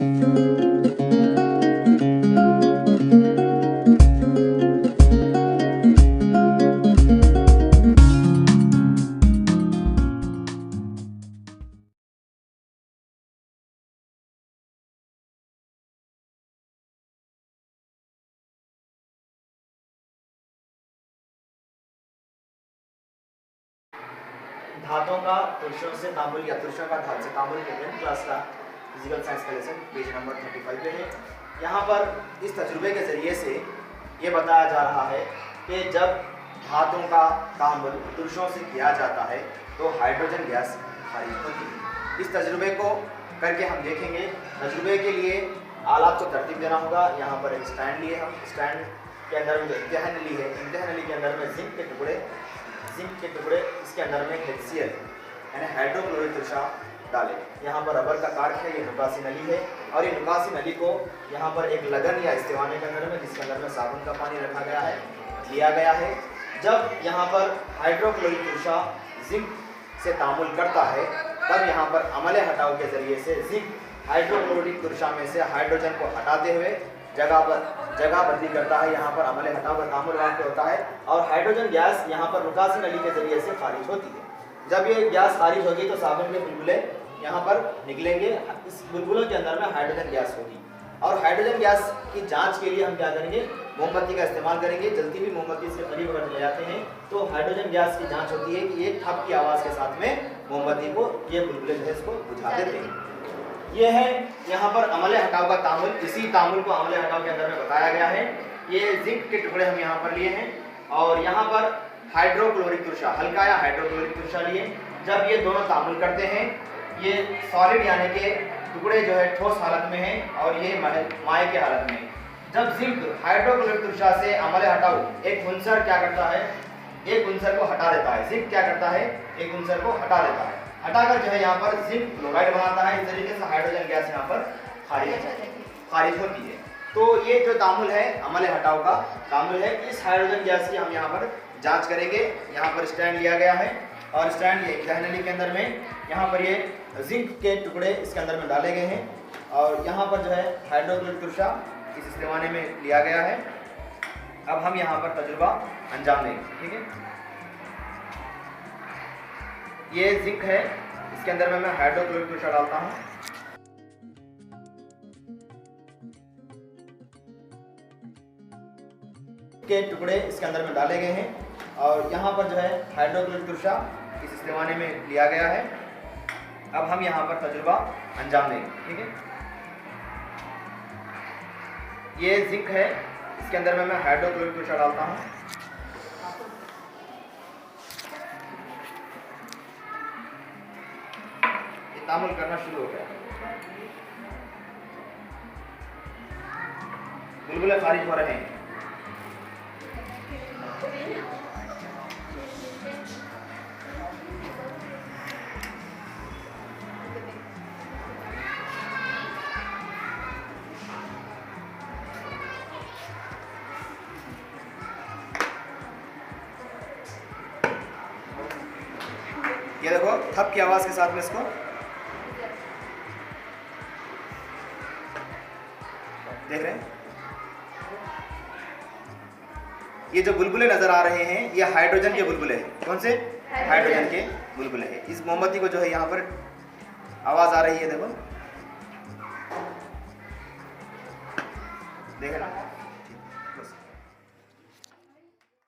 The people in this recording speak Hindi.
धातुओं का पुरुषों से तामुल या पुरुषों का धातु से तामुल के लिए क्लास का फिजिकल साइंस का लेसन पेज नंबर 35 पे है। यहाँ पर इस तजुर्बे के ज़रिए से ये बताया जा रहा है कि जब धातुओं का तामुल पुरुषों से किया जाता है तो हाइड्रोजन गैस खारिज होती है। इस तजुर्बे को करके हम देखेंगे। तजुर्बे के लिए आलात को तरतीब देना होगा। यहाँ पर एक स्टैंड लिए, हम स्टैंड के अंदर में इम्तिहान नली है, इम्तिहान नली के अंदर में जिंक के टुकड़े इसके अंदर में HCl यानी हाइड्रोक्लोरिक तुषा डालें। यहाँ पर रबर का कार्क है, ये नुकासी नली है और ये नुकासी नली को यहाँ पर एक लगन या इस्तेवाने के अंदर में, जिसके अंदर में साबुन का पानी रखा गया है, लिया गया है। जब यहाँ पर हाइड्रोक्लोरिक तुषा जिंक से तामुल करता है तब यहाँ पर अमले हटाव के ज़रिए से जिंक हाइड्रोक्लोरिक तुषा में से हाइड्रोजन को हटाते हुए जगह बदली करता है। यहाँ पर अमले हटाव का तामुल वहाँ पे होता है और हाइड्रोजन गैस यहाँ पर नुकासी नली के ज़रिए से खारिज होती है। जब ये गैस खारिज होगी तो साबुन के बुलबुले यहाँ पर निकलेंगे। इस बुलबुलों के अंदर में हाइड्रोजन गैस होगी और हाइड्रोजन गैस की जांच के लिए हम क्या करेंगे, मोमबत्ती का इस्तेमाल करेंगे। जलती हुई मोमबत्ती इसके करीब अगर ले जाते हैं तो हाइड्रोजन गैस की जांच होती है कि एक ठप की आवाज़ के साथ में मोमबत्ती को ये बुलबुले जो है इसको बुझा देते हैं। ये है यहाँ पर अमले हटाव का तामुल। इसी तामुल को अमले हटाव के अंदर में बताया गया है। ये जिंक के टुकड़े हम यहाँ पर लिए हैं और यहाँ पर हाइड्रोक्लोरिक तुषा, हल्का या हाइड्रोक्लोरिक तुषा लिए। जब ये दोनों तामुल करते हैं, ये सॉलिड यानी कि टुकड़े जो है ठोस हालत में है और ये माए के हालत में। जब जिंक हाइड्रोक्लोरिक तुषा से अमले हटाव एक गुंसर क्या करता है, एक गुंसर को हटा देता है। जिंक क्या करता है, एक गुंसर को हटा देता है। हटाकर जो है यहाँ पर जिंक क्लोराइड बनाता है। इस तरीके से हाइड्रोजन गैस यहाँ पर खारिज होती है। तो ये जो तामुल है अमले हटाव का तामुल है, इस हाइड्रोजन गैस की हम यहाँ पर जांच करेंगे। यहाँ पर स्टैंड लिया गया है और स्टैंड ये इम्तिहान नली के अंदर में यहाँ पर ये जिंक के टुकड़े इसके अंदर में डाले गए हैं और यहाँ पर जो है हाइड्रोक्लोरिक तुषा इस इस्तेमाने में लिया गया है। अब हम यहाँ पर तजुर्बा अंजाम देंगे। ठीक है, ये जिंक है, इसके अंदर में मैं हाइड्रोक्लोरिक तुषा डालता हूँ। के टुकड़े इसके अंदर में डाले गए हैं और यहाँ पर जो है हाइड्रोक्लोरिक तुषा इस इस्तेमाने में लिया गया है। अब हम यहाँ पर तजुर्बा अंजाम देंगे। ठीक है, ये जिंक है, इसके अंदर में मैं हाइड्रोक्लोरिक तुषा डालता हूँ। तामुल करना शुरू हो गया, बुलबुले खारिज हो रहे हैं। ये देखो थप की आवाज़ के साथ में इसको देख रहे हैं। ये जो बुलबुले नजर आ रहे हैं ये हाइड्रोजन के बुलबुले हैं। कौन से? हाइड्रोजन के बुलबुले हैं। इस मोमबत्ती को जो है यहाँ पर आवाज आ रही है, देखो देख रहे ना।